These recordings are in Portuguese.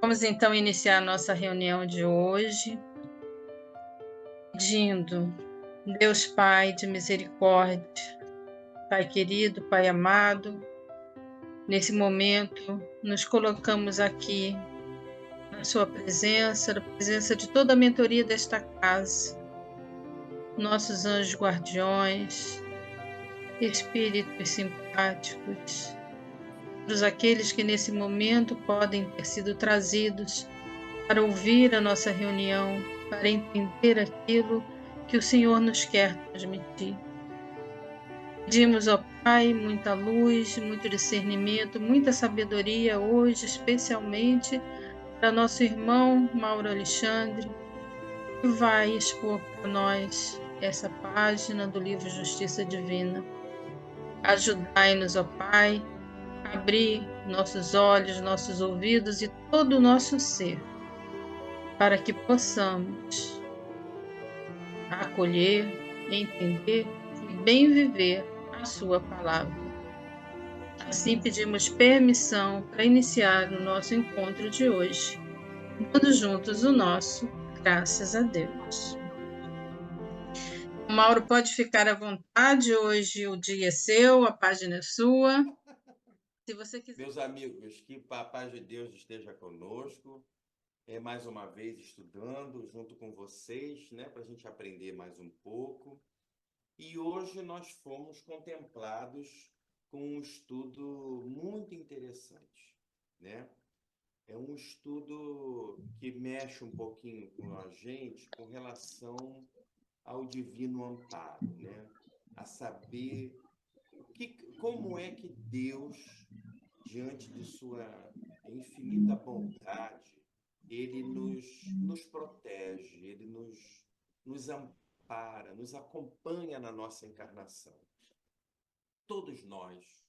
Vamos então iniciar a nossa reunião de hoje, pedindo, Deus Pai de misericórdia, Pai querido, Pai amado, nesse momento nos colocamos aqui na Sua presença, na presença de toda a mentoria desta casa, nossos anjos guardiões, espíritos simpáticos, todos aqueles que nesse momento podem ter sido trazidos para ouvir a nossa reunião, para entender aquilo que o Senhor nos quer transmitir. Pedimos ao Pai muita luz, muito discernimento, muita sabedoria hoje, especialmente para nosso irmão Mauro Alexandre, que vai expor para nós essa página do livro Justiça Divina. Ajudai-nos, ó Pai, a abrir nossos olhos, nossos ouvidos e todo o nosso ser, para que possamos acolher, entender e bem viver a sua palavra. Assim pedimos permissão para iniciar o nosso encontro de hoje, dando juntos o nosso graças a Deus. O Mauro pode ficar à vontade, hoje o dia é seu, a página é sua. Se você quiser. Meus amigos, que a paz de Deus esteja conosco. Mais uma vez estudando junto com vocês, né, para a gente aprender mais um pouco. E hoje nós fomos contemplados com um estudo muito interessante, né? É um estudo que mexe um pouquinho com a gente com relação ao divino amparo, né? A saber como é que Deus, diante de sua infinita bondade, ele nos protege, ele nos ampara, nos acompanha na nossa encarnação. Todos nós,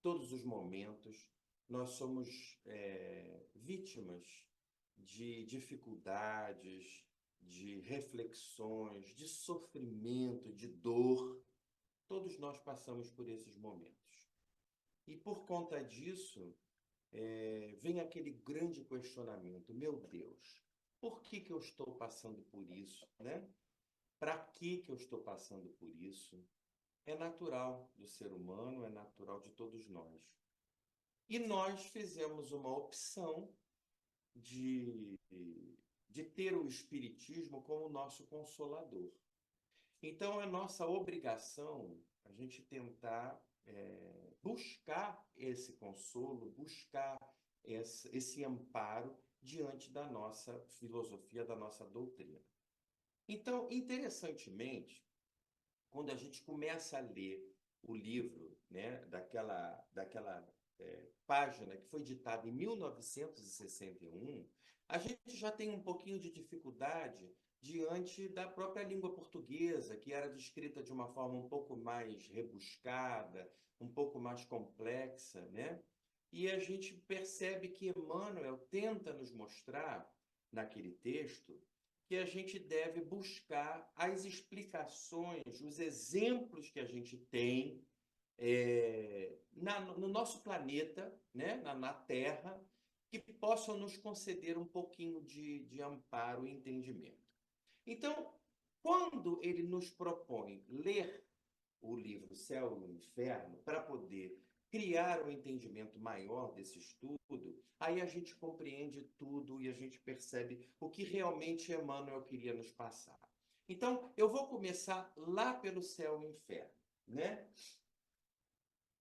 todos os momentos, nós somos vítimas de dificuldades, de reflexões, de sofrimento, de dor. Todos nós passamos por esses momentos. E por conta disso, vem aquele grande questionamento: meu Deus, por que eu estou passando por isso, né? Para que eu estou passando por isso? É natural do ser humano, é natural de todos nós. E nós fizemos uma opção de, de ter o Espiritismo como nosso consolador. Então, é nossa obrigação a gente tentar buscar esse consolo, buscar esse amparo diante da nossa filosofia, da nossa doutrina. Então, interessantemente, quando a gente começa a ler o livro, né, daquela página que foi ditada em 1961, a gente já tem um pouquinho de dificuldade diante da própria língua portuguesa, que era descrita de uma forma um pouco mais rebuscada, um pouco mais complexa, né? E a gente percebe que Emmanuel tenta nos mostrar, naquele texto, que a gente deve buscar as explicações, os exemplos que a gente tem no nosso planeta, né? na Terra, que possam nos conceder um pouquinho de amparo e entendimento. Então, quando ele nos propõe ler o livro Céu e o Inferno para poder criar um entendimento maior desse estudo, aí a gente compreende tudo e a gente percebe o que realmente Emmanuel queria nos passar. Então, eu vou começar lá pelo Céu e o Inferno, né?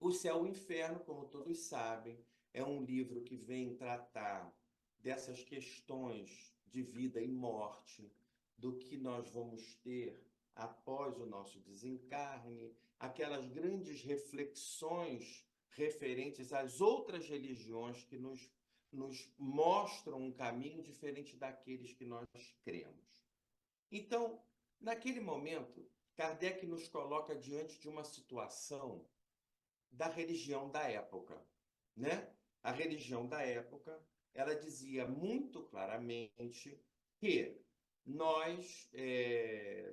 O Céu e o Inferno, como todos sabem, é um livro que vem tratar dessas questões de vida e morte, do que nós vamos ter após o nosso desencarne, aquelas grandes reflexões referentes às outras religiões que nos mostram um caminho diferente daqueles que nós cremos. Então, naquele momento, Kardec nos coloca diante de uma situação da religião da época, né? A religião da época, ela dizia muito claramente que nós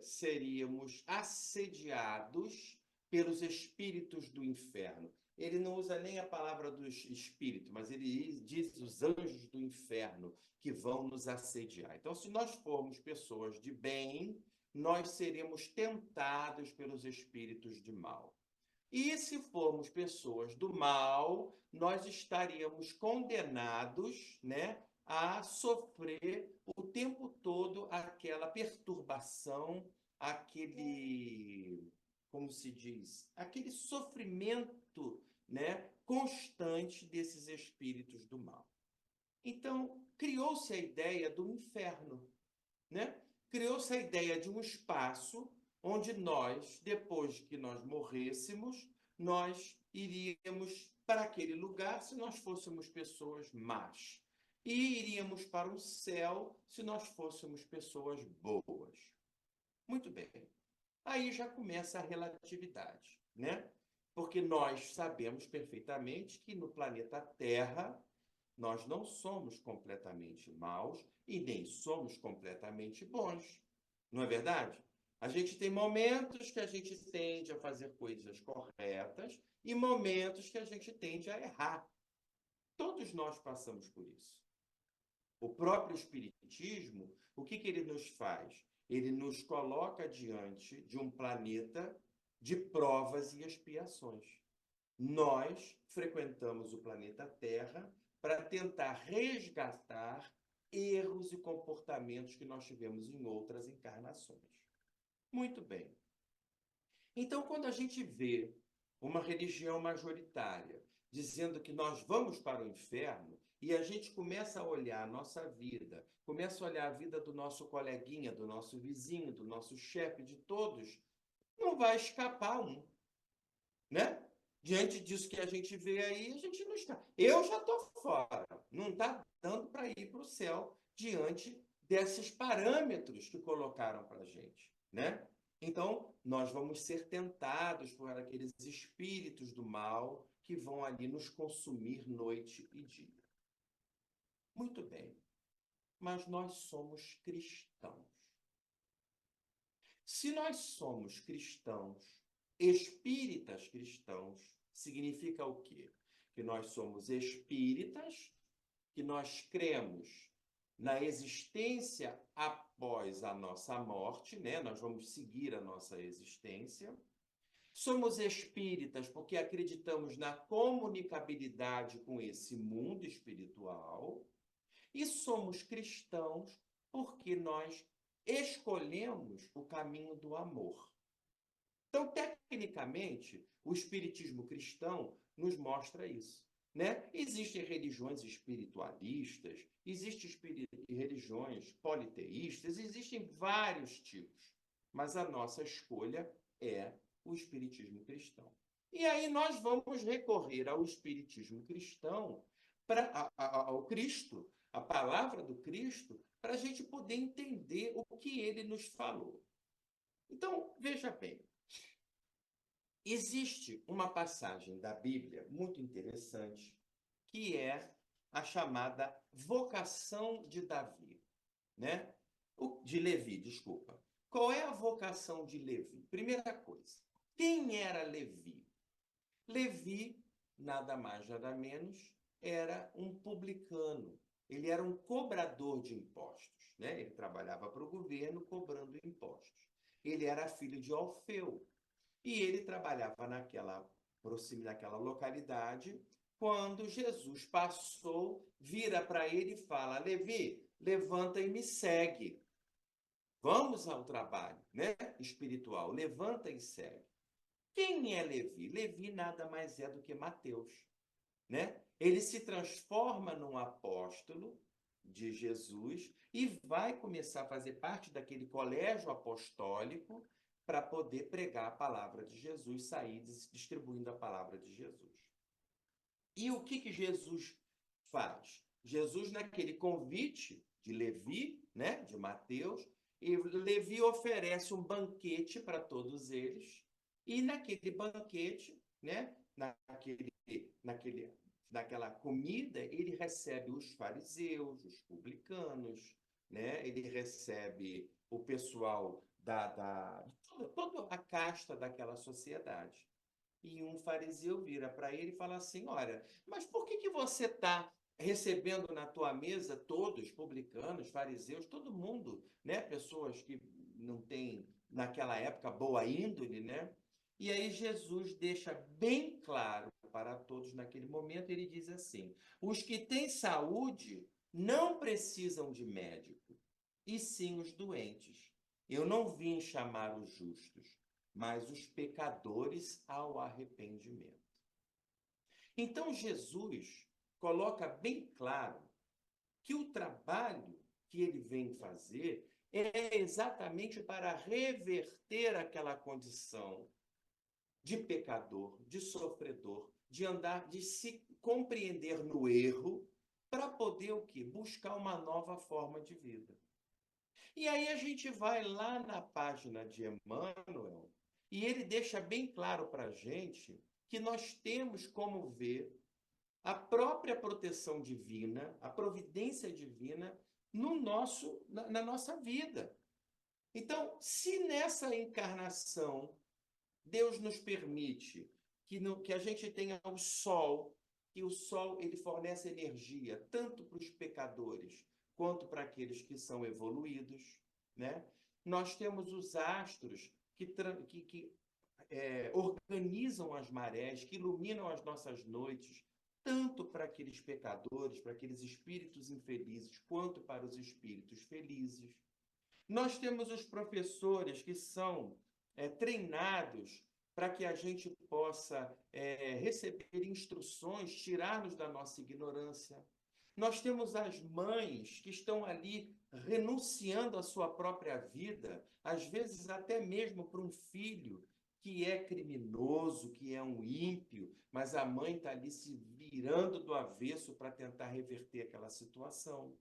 seríamos assediados pelos espíritos do inferno. ele não usa nem a palavra do espírito, mas ele diz os anjos do inferno que vão nos assediar. Então, se nós formos pessoas de bem, nós seremos tentados pelos espíritos de mal. E se formos pessoas do mal, nós estaríamos condenados, né, a sofrer o tempo todo aquela perturbação, aquele, como se diz, aquele sofrimento, né, constante desses espíritos do mal. Então, criou-se a ideia do inferno, né? Criou-se a ideia de um espaço onde nós, depois que nós morrêssemos, nós iríamos para aquele lugar se nós fôssemos pessoas más. E iríamos para o céu se nós fôssemos pessoas boas. Muito bem. Aí já começa a relatividade, né? Porque nós sabemos perfeitamente que no planeta Terra nós não somos completamente maus e nem somos completamente bons. Não é verdade? A gente tem momentos que a gente tende a fazer coisas corretas e momentos que a gente tende a errar. Todos nós passamos por isso. O próprio Espiritismo, o que ele nos faz? Ele nos coloca diante de um planeta de provas e expiações. Nós frequentamos o planeta Terra para tentar resgatar erros e comportamentos que nós tivemos em outras encarnações. Muito bem. Então, quando a gente vê uma religião majoritária dizendo que nós vamos para o inferno, e a gente começa a olhar a nossa vida, começa a olhar a vida do nosso coleguinha, do nosso vizinho, do nosso chefe, de todos, não vai escapar um, né? Diante disso que a gente vê aí, a gente não está. Eu já estou fora, não está dando para ir para o céu diante desses parâmetros que colocaram para a gente, né? Então, nós vamos ser tentados por aqueles espíritos do mal que vão ali nos consumir noite e dia. Muito bem, mas nós somos cristãos. Se nós somos cristãos, espíritas cristãos, significa o quê? Que nós somos espíritas, que nós cremos na existência após a nossa morte, né? Nós vamos seguir a nossa existência. Somos espíritas porque acreditamos na comunicabilidade com esse mundo espiritual. E somos cristãos porque nós escolhemos o caminho do amor. Então, tecnicamente, o espiritismo cristão nos mostra isso, né? Existem religiões espiritualistas, existem religiões politeístas, existem vários tipos, mas a nossa escolha é o espiritismo cristão. E aí nós vamos recorrer ao espiritismo cristão, ao Cristo, a palavra do Cristo, para a gente poder entender o que ele nos falou. Então, veja bem, existe uma passagem da Bíblia muito interessante, que é a chamada vocação de Davi, né? De Levi, desculpa. Qual é a vocação de Levi? Primeira coisa, quem era Levi? Levi, nada mais, nada menos, era um publicano. Ele era um cobrador de impostos, né? Ele trabalhava para o governo cobrando impostos. Ele era filho de Alfeu. E ele trabalhava naquela localidade. Quando Jesus passou, vira para ele e fala: Levi, levanta e me segue. Vamos ao trabalho, né? Espiritual. Levanta e segue. Quem é Levi? Levi nada mais é do que Mateus, né? Ele se transforma num apóstolo de Jesus e vai começar a fazer parte daquele colégio apostólico para poder pregar a palavra de Jesus, sair distribuindo a palavra de Jesus. E o que Jesus faz? Jesus, naquele convite de Levi, né, de Mateus, e Levi oferece um banquete para todos eles, e naquele banquete, né, naquela comida, ele recebe os fariseus, os publicanos, né, ele recebe o pessoal toda a casta daquela sociedade. E um fariseu vira para ele e fala assim: olha, mas por que você está recebendo na tua mesa todos, publicanos, fariseus, todo mundo, né? Pessoas que não têm, naquela época, boa índole, né? E aí Jesus deixa bem claro para todos naquele momento, ele diz assim: os que têm saúde não precisam de médico, e sim os doentes. Eu não vim chamar os justos, mas os pecadores ao arrependimento. Então Jesus coloca bem claro que o trabalho que ele vem fazer é exatamente para reverter aquela condição de pecador, de sofredor, de andar, de se compreender no erro, para poder o quê? Buscar uma nova forma de vida. E aí a gente vai lá na página de Emmanuel e ele deixa bem claro para a gente que nós temos como ver a própria proteção divina, a providência divina na nossa vida. Então, se nessa encarnação Deus nos permite que a gente tenha o sol, que o sol ele fornece energia tanto para os pecadores quanto para aqueles que são evoluídos, né? Nós temos os astros que organizam as marés, que iluminam as nossas noites, tanto para aqueles pecadores, para aqueles espíritos infelizes, quanto para os espíritos felizes. Nós temos os professores que são treinados para que a gente possa receber instruções, tirar-nos da nossa ignorância. Nós temos as mães que estão ali renunciando à sua própria vida, às vezes até mesmo para um filho que é criminoso, que é um ímpio, mas a mãe está ali se virando do avesso para tentar reverter aquela situação.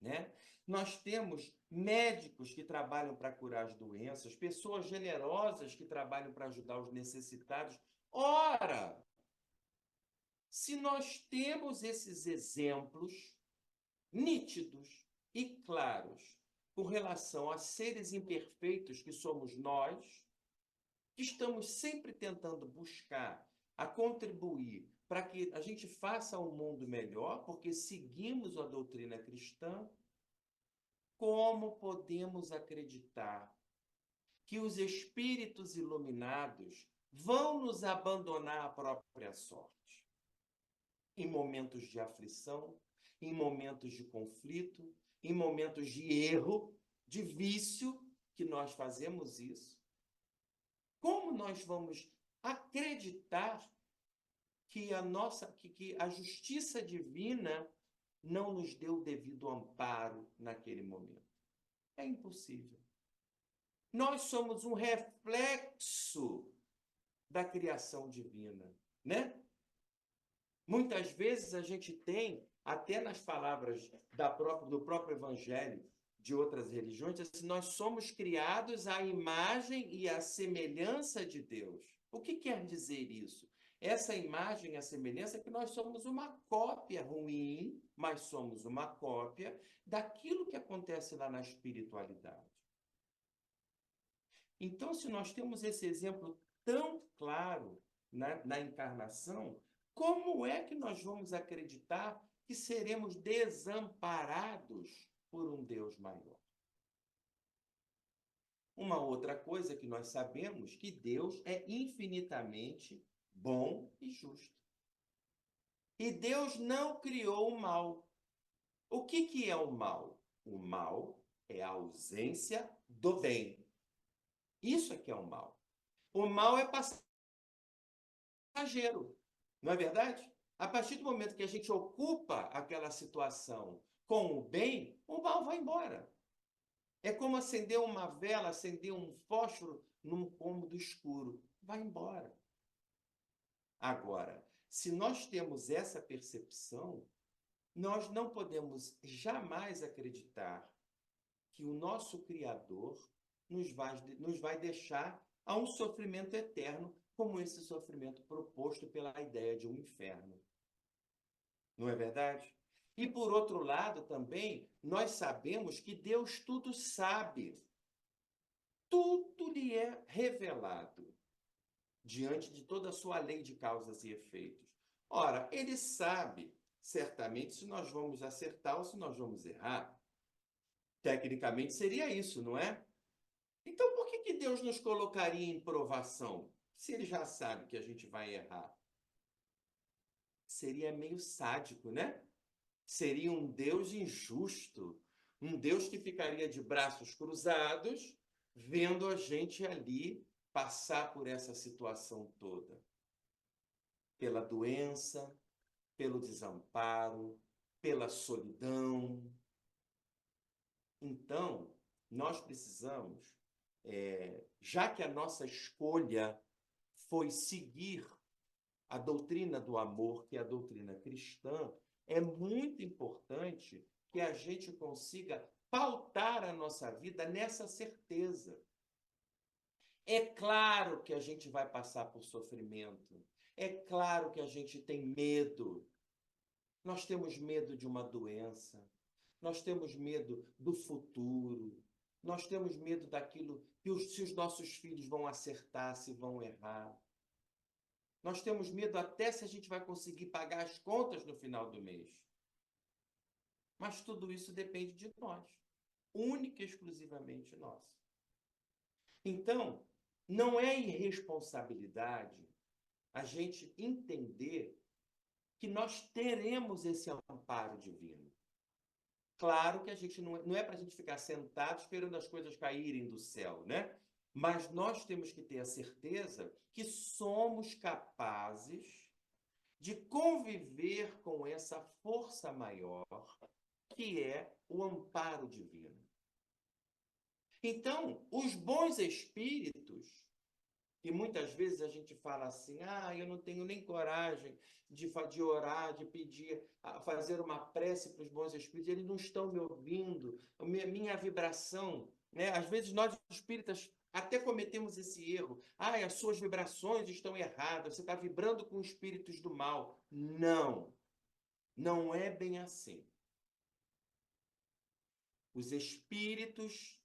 Né? Nós temos médicos que trabalham para curar as doenças, pessoas generosas que trabalham para ajudar os necessitados. Ora, se nós temos esses exemplos nítidos e claros com relação a seres imperfeitos que somos nós, que estamos sempre tentando buscar a contribuir para que a gente faça um mundo melhor, porque seguimos a doutrina cristã, como podemos acreditar que os espíritos iluminados vão nos abandonar à própria sorte? Em momentos de aflição, em momentos de conflito, em momentos de erro, de vício, que nós fazemos isso. Como nós vamos acreditar que a justiça divina não nos deu o devido amparo naquele momento? É impossível. Nós somos um reflexo da criação divina, né? Muitas vezes a gente tem, até nas palavras do próprio Evangelho, de outras religiões, assim, nós somos criados à imagem e à semelhança de Deus. O que quer dizer isso? Essa imagem e a semelhança é que nós somos uma cópia ruim, mas somos uma cópia daquilo que acontece lá na espiritualidade. Então, se nós temos esse exemplo tão claro na encarnação, como é que nós vamos acreditar que seremos desamparados por um Deus maior? Uma outra coisa que nós sabemos que Deus é infinitamente bom e justo. E Deus não criou o mal. O que é o mal? O mal é a ausência do bem. Isso é que é o mal. O mal é passageiro, não é verdade? A partir do momento que a gente ocupa aquela situação com o bem, o mal vai embora. É como acender uma vela, acender um fósforo num cômodo escuro. Vai embora. Agora, se nós temos essa percepção, nós não podemos jamais acreditar que o nosso Criador nos vai deixar a um sofrimento eterno, como esse sofrimento proposto pela ideia de um inferno. Não é verdade? E, por outro lado, também, nós sabemos que Deus tudo sabe. Tudo lhe é revelado. diante de toda a sua lei de causas e efeitos. Ora, ele sabe certamente se nós vamos acertar ou se nós vamos errar. Tecnicamente seria isso, não é? Então, por que Deus nos colocaria em provação, se ele já sabe que a gente vai errar? Seria meio sádico, né? Seria um Deus injusto, um Deus que ficaria de braços cruzados, vendo a gente ali passar por essa situação toda, pela doença, pelo desamparo, pela solidão. Então, nós precisamos, já que a nossa escolha foi seguir a doutrina do amor, que é a doutrina cristã, é muito importante que a gente consiga pautar a nossa vida nessa certeza. É claro que a gente vai passar por sofrimento. É claro que a gente tem medo. Nós temos medo de uma doença. Nós temos medo do futuro. Nós temos medo daquilo que se os nossos filhos vão acertar, se vão errar. Nós temos medo até se a gente vai conseguir pagar as contas no final do mês. Mas tudo isso depende de nós, única e exclusivamente nós. Então, não é irresponsabilidade a gente entender que nós teremos esse amparo divino. Claro que a gente não é para a gente ficar sentado esperando as coisas caírem do céu, né? Mas nós temos que ter a certeza que somos capazes de conviver com essa força maior, que é o amparo divino. Então, os bons espíritos, que muitas vezes a gente fala assim, eu não tenho nem coragem de orar, de pedir, fazer uma prece para os bons espíritos, eles não estão me ouvindo, minha vibração, né? Às vezes nós espíritas até cometemos esse erro, as suas vibrações estão erradas, você está vibrando com espíritos do mal. Não, não é bem assim. Os espíritos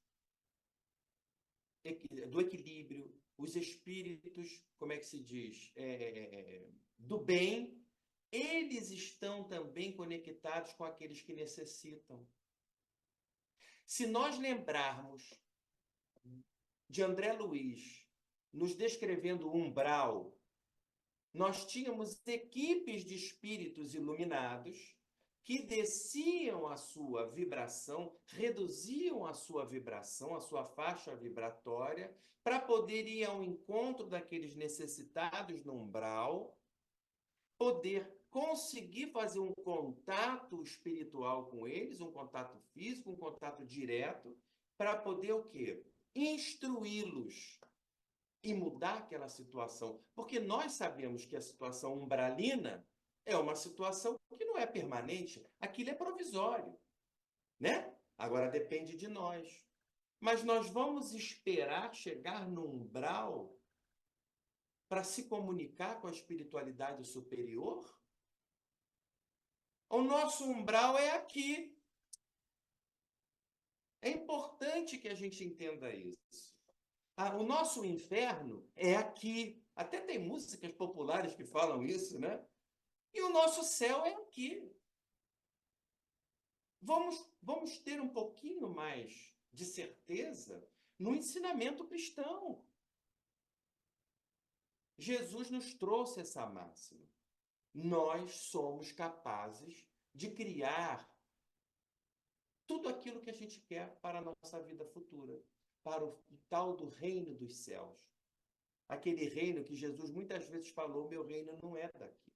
do equilíbrio, os espíritos, como é que se diz, do bem, eles estão também conectados com aqueles que necessitam. Se nós lembrarmos de André Luiz nos descrevendo o umbral, nós tínhamos equipes de espíritos iluminados que desciam a sua vibração, reduziam a sua vibração, a sua faixa vibratória, para poder ir ao encontro daqueles necessitados no umbral, poder conseguir fazer um contato espiritual com eles, um contato físico, um contato direto, para poder o quê? Instruí-los e mudar aquela situação. Porque nós sabemos que a situação umbralina é uma situação que não é permanente, aquilo é provisório, né? Agora depende de nós. Mas nós vamos esperar chegar no umbral para se comunicar com a espiritualidade superior? O nosso umbral é aqui. É importante que a gente entenda isso. O nosso inferno é aqui. Até tem músicas populares que falam isso, né? E o nosso céu é aqui. Vamos ter um pouquinho mais de certeza no ensinamento cristão. Jesus nos trouxe essa máxima. Nós somos capazes de criar tudo aquilo que a gente quer para a nossa vida futura, para o tal do reino dos céus. Aquele reino que Jesus muitas vezes falou, meu reino não é daqui.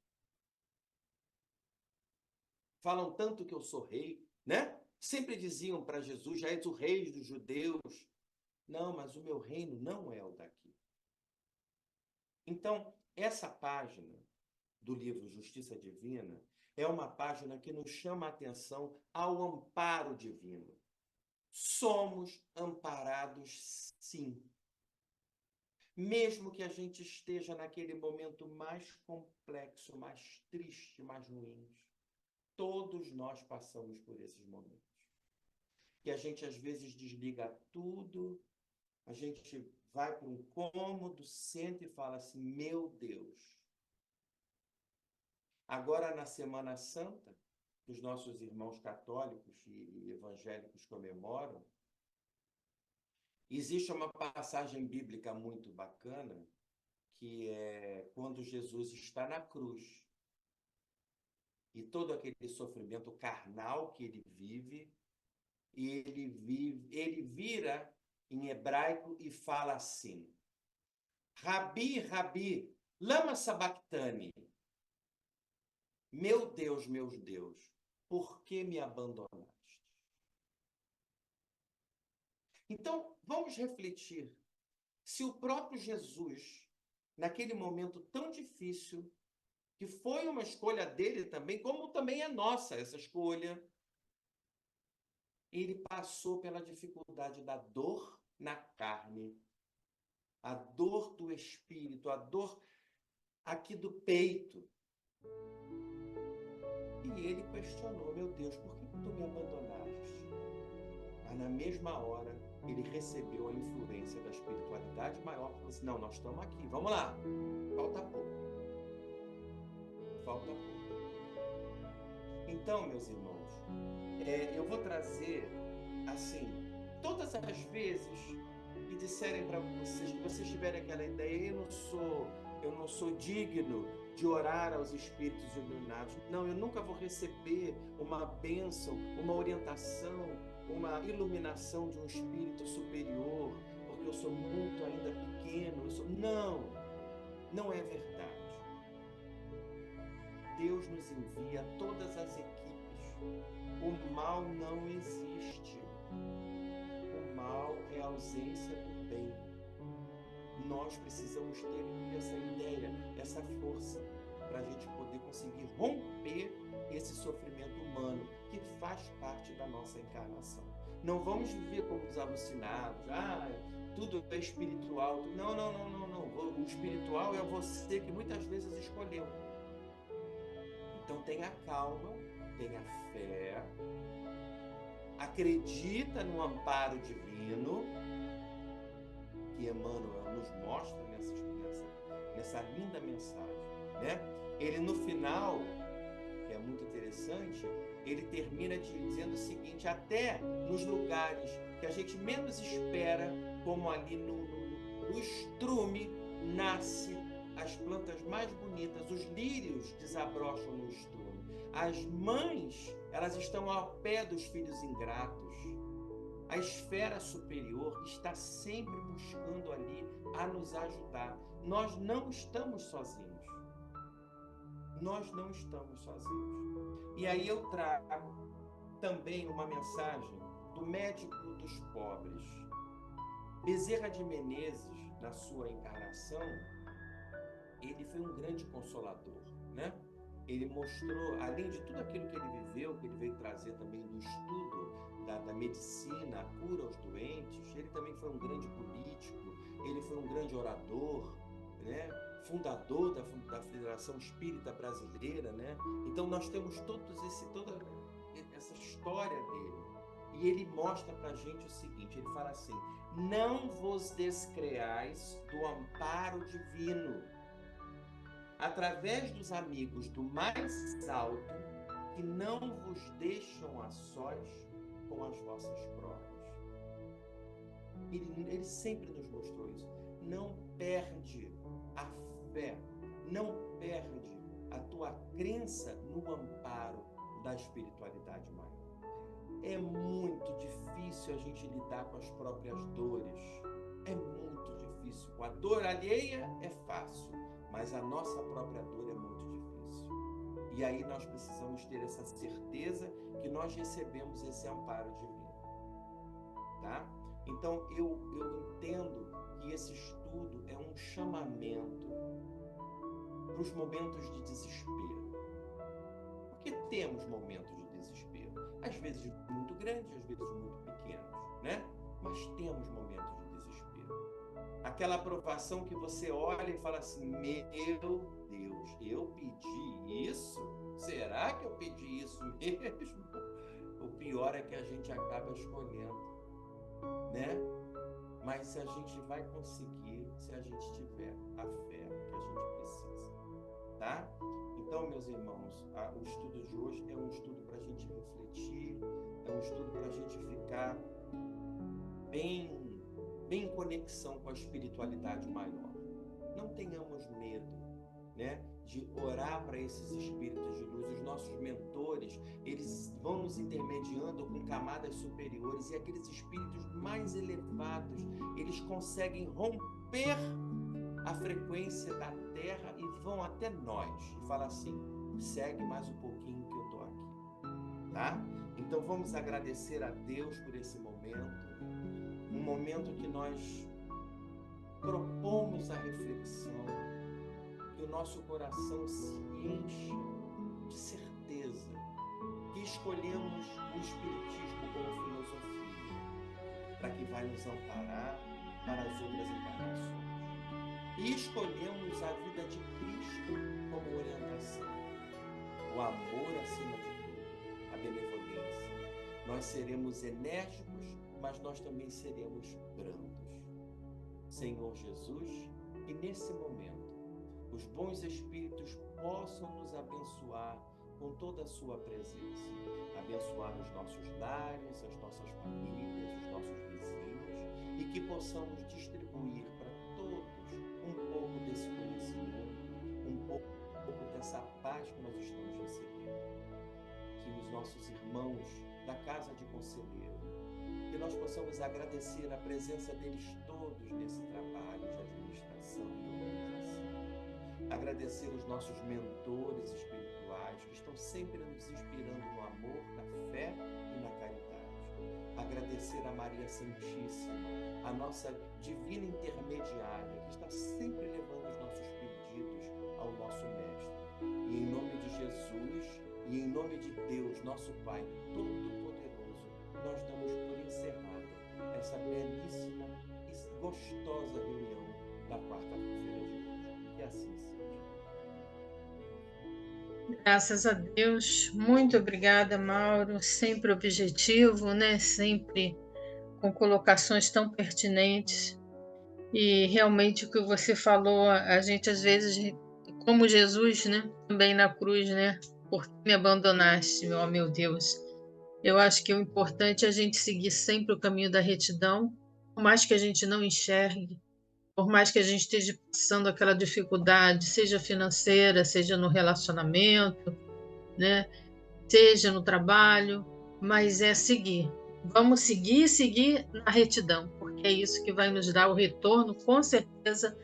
Falam tanto que eu sou rei, né? Sempre diziam para Jesus, já és o rei dos judeus. Não, mas o meu reino não é o daqui. Então, essa página do livro Justiça Divina é uma página que nos chama a atenção ao amparo divino. Somos amparados, sim. Mesmo que a gente esteja naquele momento mais complexo, mais triste, mais ruim. Todos nós passamos por esses momentos. Que a gente, às vezes, desliga tudo, a gente vai para um cômodo, senta e fala assim: meu Deus. Agora, na Semana Santa, que os nossos irmãos católicos e evangélicos comemoram, existe uma passagem bíblica muito bacana, que é quando Jesus está na cruz e todo aquele sofrimento carnal que ele vive, e ele vira em hebraico e fala assim: Rabi, Rabi, lama sabachthani. Meu Deus, por que me abandonaste? Então, vamos refletir. Se o próprio Jesus, naquele momento tão difícil, que foi uma escolha dele também, como também é nossa essa escolha, ele passou pela dificuldade da dor na carne, a dor do espírito, a dor aqui do peito. E ele questionou: meu Deus, por que tu me abandonaste? Mas na mesma hora, ele recebeu a influência da espiritualidade maior. Falou assim: não, nós estamos aqui, vamos lá. Falta pouco. Falta pouco. Então, meus irmãos, eu vou trazer, assim, todas as vezes que disserem para vocês, que vocês tiverem aquela ideia: eu não sou digno de orar aos espíritos iluminados. Não, eu nunca vou receber uma bênção, uma orientação, uma iluminação de um espírito superior, porque eu sou muito ainda pequeno. Não é verdade. Deus nos envia todas as equipes. O mal não existe. O mal é a ausência do bem. Nós precisamos ter essa ideia, essa força, para a gente poder conseguir romper esse sofrimento humano que faz parte da nossa encarnação. Não vamos viver como os alucinados. Tudo é espiritual. Não. O espiritual é você que muitas vezes escolheu. Então tenha calma, tenha fé, acredita no amparo divino que Emmanuel nos mostra nessa linda mensagem, né? Ele, no final, que é muito interessante, ele termina dizendo o seguinte: até nos lugares que a gente menos espera, como ali no estrume, nasce as plantas mais bonitas, os lírios desabrocham no estrume. As mães, elas estão ao pé dos filhos ingratos. A esfera superior está sempre buscando ali a nos ajudar. Nós não estamos sozinhos. Nós não estamos sozinhos. E aí eu trago também uma mensagem do médico dos pobres. Bezerra de Menezes, na sua encarnação, ele foi um grande consolador, né? Ele mostrou, além de tudo aquilo que ele viveu, que ele veio trazer também do estudo da medicina, a cura aos doentes, ele também foi um grande político, ele foi um grande orador, né? Fundador da Federação Espírita Brasileira, né? Então nós temos toda essa história dele. E ele mostra para a gente o seguinte: ele fala assim: não vos descreais do amparo divino, através dos amigos do mais alto, que não vos deixam a sós com as vossas provas. Ele sempre nos mostrou isso. Não perde a fé, não perde a tua crença no amparo da espiritualidade maior. É muito difícil a gente lidar com as próprias dores. É muito difícil. Com a dor alheia é fácil, mas a nossa própria dor é muito difícil. E aí nós precisamos ter essa certeza que nós recebemos esse amparo divino. Tá? Então eu entendo que esse estudo é um chamamento para os momentos de desespero. Porque temos momentos de desespero. Às vezes muito grandes, às vezes muito pequenos, né? Mas temos momentos de desespero. Aquela aprovação que você olha e fala assim: meu Deus, eu pedi isso? Será que eu pedi isso mesmo? O pior é que a gente acaba escolhendo. né? Mas a gente vai conseguir se a gente tiver a fé que a gente precisa, tá? Então, meus irmãos, o estudo de hoje é um estudo para a gente refletir, é um estudo para a gente ficar bem em conexão com a espiritualidade maior. Não tenhamos medo, né, de orar para esses espíritos de luz. Os nossos mentores, eles vão nos intermediando com camadas superiores, e aqueles espíritos mais elevados, eles conseguem romper a frequência da Terra e vão até nós e falam assim: segue mais um pouquinho que eu estou aqui, tá? Então vamos agradecer a Deus por esse momento, um momento que nós propomos a reflexão, que o nosso coração se encha de certeza que escolhemos o Espiritismo como filosofia, para que vai nos amparar para as outras encarnações. E escolhemos a vida de Cristo como orientação, o amor acima de tudo, a benevolência. Nós seremos enérgicos, mas nós também seremos brandos. Senhor Jesus, que nesse momento os bons espíritos possam nos abençoar com toda a sua presença, abençoar os nossos lares, as nossas famílias, os nossos vizinhos, e que possamos distribuir para todos um pouco desse conhecimento, um pouco dessa paz que nós estamos recebendo. Que os nossos irmãos da Casa de Conselheiro, que nós possamos agradecer a presença deles todos nesse trabalho de administração e organização. Agradecer os nossos mentores espirituais, que estão sempre nos inspirando no amor, na fé e na caridade. Agradecer a Maria Santíssima, a nossa divina intermediária, que está sempre levando os nossos pedidos ao nosso Mestre. E em nome de Jesus e em nome de Deus, nosso Pai Todo-Poderoso, nós damos por encerrada essa belíssima e gostosa reunião da quarta-feira de hoje. Que assim seja. Graças a Deus. Muito obrigada, Mauro. Sempre objetivo, né? Sempre com colocações tão pertinentes. E realmente o que você falou, a gente às vezes, como Jesus, né? Também na cruz, né? Por que me abandonaste, meu Deus? Eu acho que o importante é a gente seguir sempre o caminho da retidão, por mais que a gente não enxergue, por mais que a gente esteja passando aquela dificuldade, seja financeira, seja no relacionamento, né? Seja no trabalho, mas é seguir. Vamos seguir na retidão, porque é isso que vai nos dar o retorno, com certeza,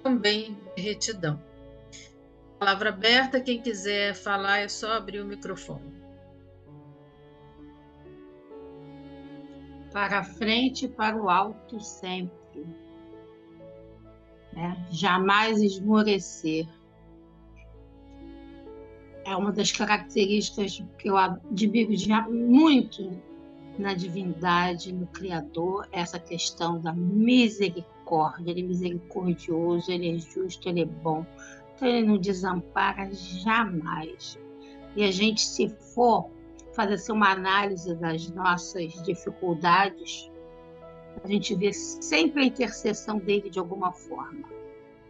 também de retidão. Palavra aberta, quem quiser falar é só abrir o microfone. Para a frente e para o alto sempre, né? Jamais esmorecer. É uma das características que eu admiro muito na divindade, no Criador, essa questão da misericórdia. Ele é misericordioso, ele é justo, ele é bom. Então, ele não desampara jamais. E a gente, se for fazer uma análise das nossas dificuldades, a gente vê sempre a intercessão dele de alguma forma.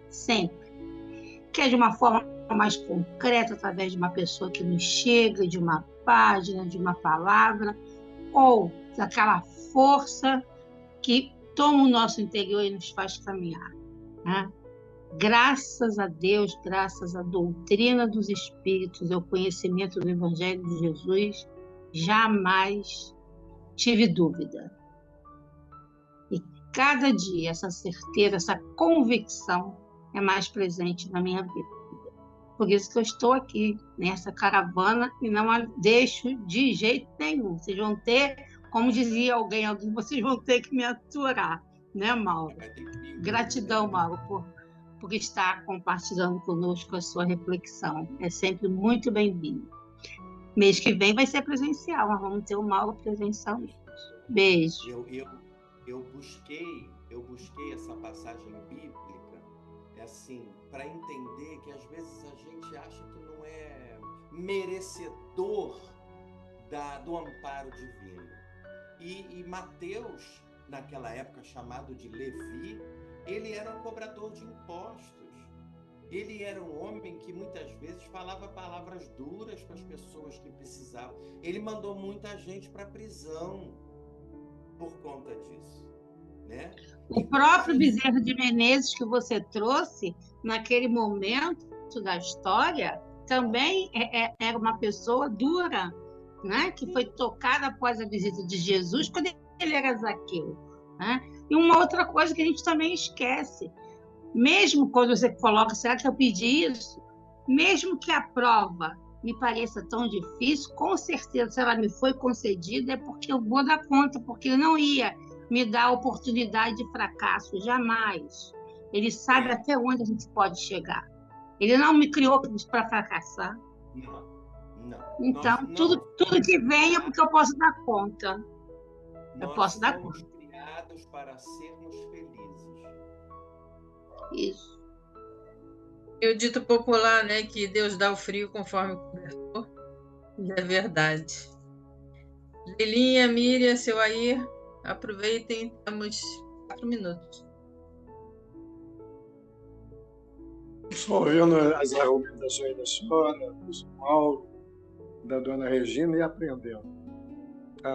Sempre. Que é de uma forma mais concreta, através de uma pessoa que nos chega, de uma página, de uma palavra, ou daquela força que toma o nosso interior e nos faz caminhar, né? Graças a Deus, graças à doutrina dos Espíritos e ao conhecimento do Evangelho de Jesus, jamais tive dúvida. E cada dia essa certeza, essa convicção é mais presente na minha vida. Por isso que eu estou aqui nessa caravana e não a deixo de jeito nenhum. Vocês vão ter, como dizia alguém, vocês vão ter que me aturar, né, Mauro? Gratidão, Mauro, por estar compartilhando conosco a sua reflexão. É sempre muito bem-vindo. Mês que vem vai ser presencial, nós vamos ter o Mauro presencial mesmo. Beijo. Eu busquei essa passagem bíblica, assim, para entender que às vezes a gente acha que não é merecedor do amparo divino. E Mateus naquela época chamado de Levi, ele era um cobrador de impostos. Ele era um homem que muitas vezes falava palavras duras para as pessoas que precisavam. Ele mandou muita gente para a prisão por conta disso, né? O próprio Bezerra de Menezes que você trouxe, naquele momento da história, também era uma pessoa dura, né? Que foi tocada após a visita de Jesus, quando ele era Zaqueu, né? E uma outra coisa que a gente também esquece, mesmo quando você coloca, será que eu pedi isso? Mesmo que a prova me pareça tão difícil, com certeza, se ela me foi concedida, é porque eu vou dar conta, porque eu não ia me dar a oportunidade de fracasso, jamais. Ele sabe até onde a gente pode chegar. Ele não me criou para fracassar. Não, não. Então, tudo que vem é porque eu posso dar conta. Eu posso dar conta. Nós fomos criados para sermos felizes. Isso. E o dito popular, né, que Deus dá o frio conforme o cobertor, é verdade. Lilinha, Miriam, seu Air, aproveitem, temos 4 minutos. Estou ouvindo as argumentações da senhora, do Paulo, da dona Regina e aprendendo.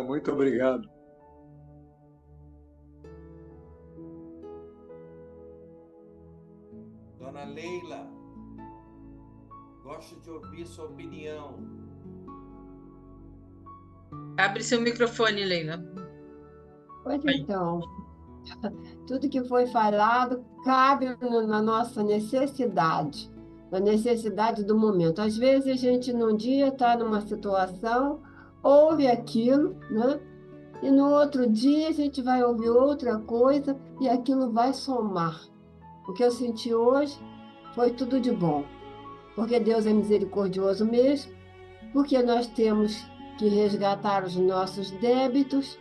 Muito obrigado. Dona Leila, gosto de ouvir sua opinião. Abre seu microfone, Leila. Pois então, tudo que foi falado cabe na nossa necessidade, na necessidade do momento. Às vezes a gente num dia está numa situação, ouve aquilo, né? E no outro dia a gente vai ouvir outra coisa e aquilo vai somar. O que eu senti hoje foi tudo de bom, porque Deus é misericordioso mesmo, porque nós temos que resgatar os nossos débitos,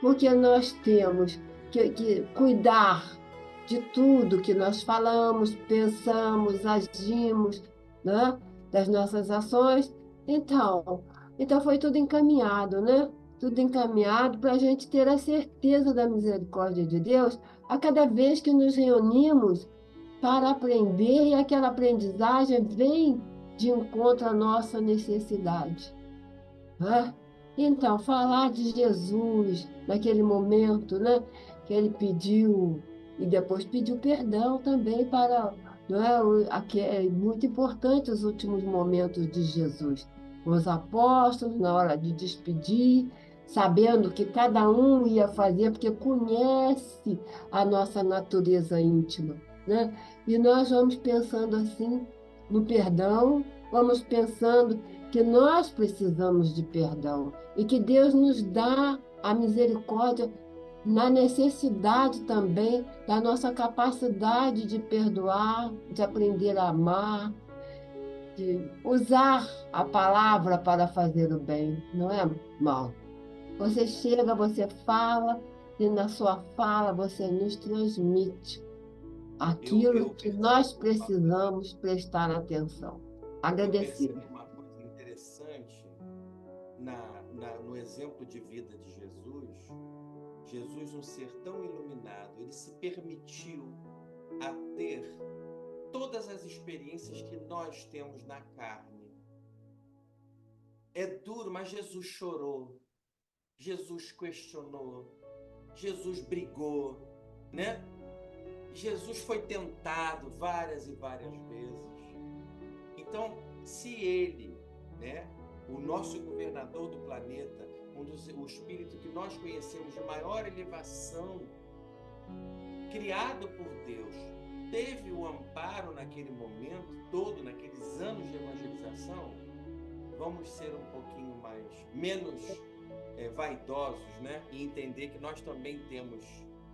porque nós temos que cuidar de tudo que nós falamos, pensamos, agimos, né? Das nossas ações. Então foi tudo encaminhado, né? Tudo encaminhado para a gente ter a certeza da misericórdia de Deus a cada vez que nos reunimos para aprender, e aquela aprendizagem vem de encontro à nossa necessidade, né? Então, falar de Jesus naquele momento, né, que ele pediu e depois pediu perdão também para, não é, é muito importante os últimos momentos de Jesus. Os apóstolos, na hora de despedir, sabendo que cada um ia fazer, porque conhece a nossa natureza íntima, né? E nós vamos pensando assim no perdão, vamos pensando que nós precisamos de perdão e que Deus nos dá a misericórdia na necessidade também da nossa capacidade de perdoar, de aprender a amar, de usar a palavra para fazer o bem, não é, mal? Você chega, você fala, e na sua fala você nos transmite aquilo que nós precisamos prestar atenção. Agradecido. Eu percebi uma coisa interessante no exemplo de vida de Jesus. Jesus, um ser tão iluminado, ele se permitiu a ter todas as experiências que nós temos na carne. É duro, mas Jesus chorou, Jesus questionou, Jesus brigou, né? Jesus foi tentado várias e várias vezes. Então, se ele, né, o nosso governador do planeta, o espírito que nós conhecemos de maior elevação, criado por Deus, teve o amparo naquele momento todo, naqueles anos de evangelização, vamos ser um pouquinho menos vaidosos, né? E entender que nós também temos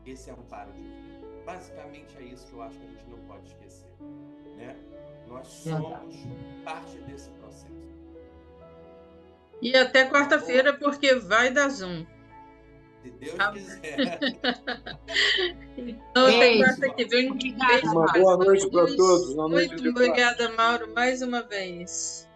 esse amparo de Deus. Basicamente é isso que eu acho que a gente não pode esquecer, né? Nós somos parte desse processo. E até quarta-feira, porque vai dar Zoom. Se Deus quiser. Então, até quarta que vem. Uma boa noite para todos. Muito obrigada, Mauro, mais uma vez.